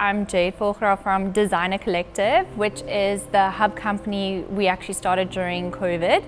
I'm Jade from Designer Collective, which is the hub company we actually started during COVID.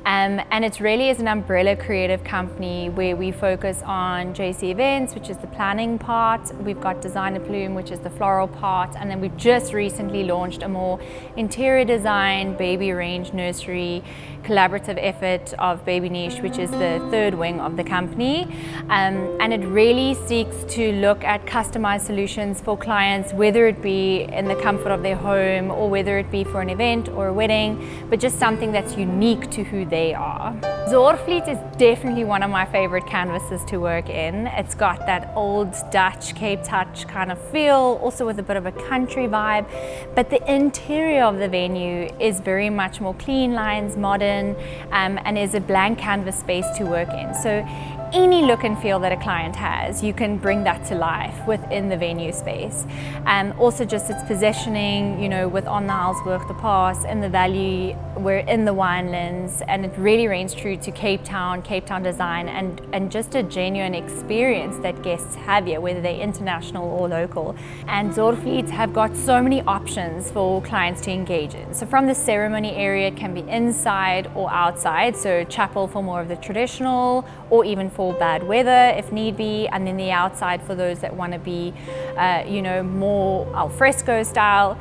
And it really is an umbrella creative company where we focus on JC events, which is the planning part. We've got Designer Plume, which is the floral part. And then we've just recently launched a more interior design, baby range, nursery, collaborative effort of Baby Niche, which is the third wing of the company. And it really seeks to look at customized solutions for clients, whether it be in the comfort of their home or whether it be for an event or a wedding, but just something that's unique to who they are. Zorgvliet is definitely one of my favorite canvases to work in. It's got that old Dutch Cape touch kind of feel, also with a bit of a country vibe, but the interior of the venue is very much more clean lines, modern, and is a blank canvas space to work in. So any look and feel that a client has, you can bring that to life within the venue space. Also just its positioning, you know, with on the Haalsberg, the Pass, in the Valley, we're in the Winelands, and it really reigns true to Cape Town design, and just a genuine experience that guests have here, whether they're international or local. And Zorgvliet have got so many options for clients to engage in. So from the ceremony area, it can be inside or outside, so chapel for more of the traditional, or even for bad weather if need be, and then the outside for those that want to be you know, more al fresco style.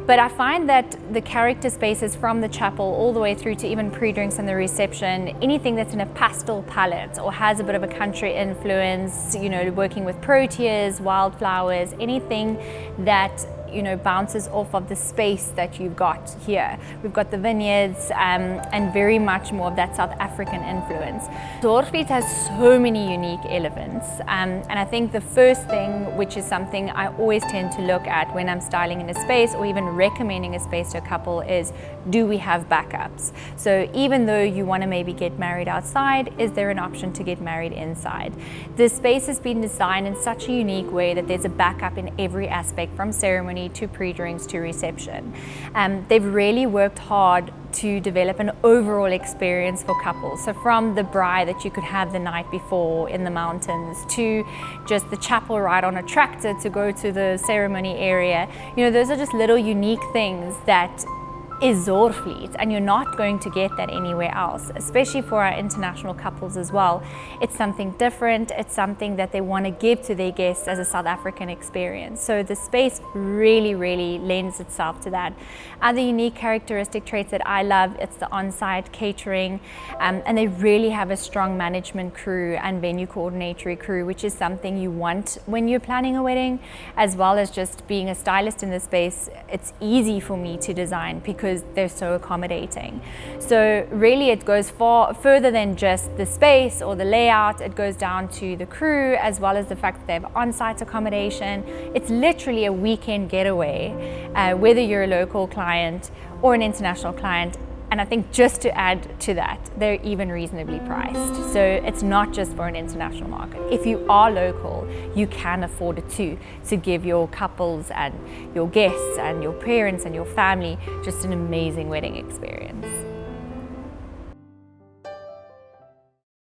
But I find that the character spaces from the chapel all the way through to even pre-drinks and the reception, anything that's in a pastel palette or has a bit of a country influence, you know, working with proteas, wildflowers, anything that, you know, bounces off of the space that you've got here. We've got the vineyards and very much more of that South African influence. Zorgvliet has so many unique elements, and I think the first thing, which is something I always tend to look at when I'm styling in a space or even recommending a space to a couple, is do we have backups? So even though you want to maybe get married outside, is there an option to get married inside? The space has been designed in such a unique way that there's a backup in every aspect, from ceremony to pre-drinks to reception. They've really worked hard to develop an overall experience for couples. So from the braai that you could have the night before in the mountains, to just the chapel ride on a tractor to go to the ceremony area, you know, those are just little unique things that is Zorgvliet, and you're not going to get that anywhere else, especially for our international couples as well. It's something different, it's something that they want to give to their guests as a South African experience. So the space really lends itself to that. Other unique characteristic traits that I love, it's the on-site catering, and they really have a strong management crew and venue coordinatory crew, which is something you want when you're planning a wedding, as well as just being a stylist in the space. It's easy for me to design because they're so accommodating. So really it goes far further than just the space or the layout. It goes down to the crew, as well as the fact that they have on-site accommodation. It's literally a weekend getaway, whether you're a local client or an international client. And I think just to add to that, they're even reasonably priced. So it's not just for an international market. If you are local, you can afford it too, to give your couples and your guests and your parents and your family just an amazing wedding experience.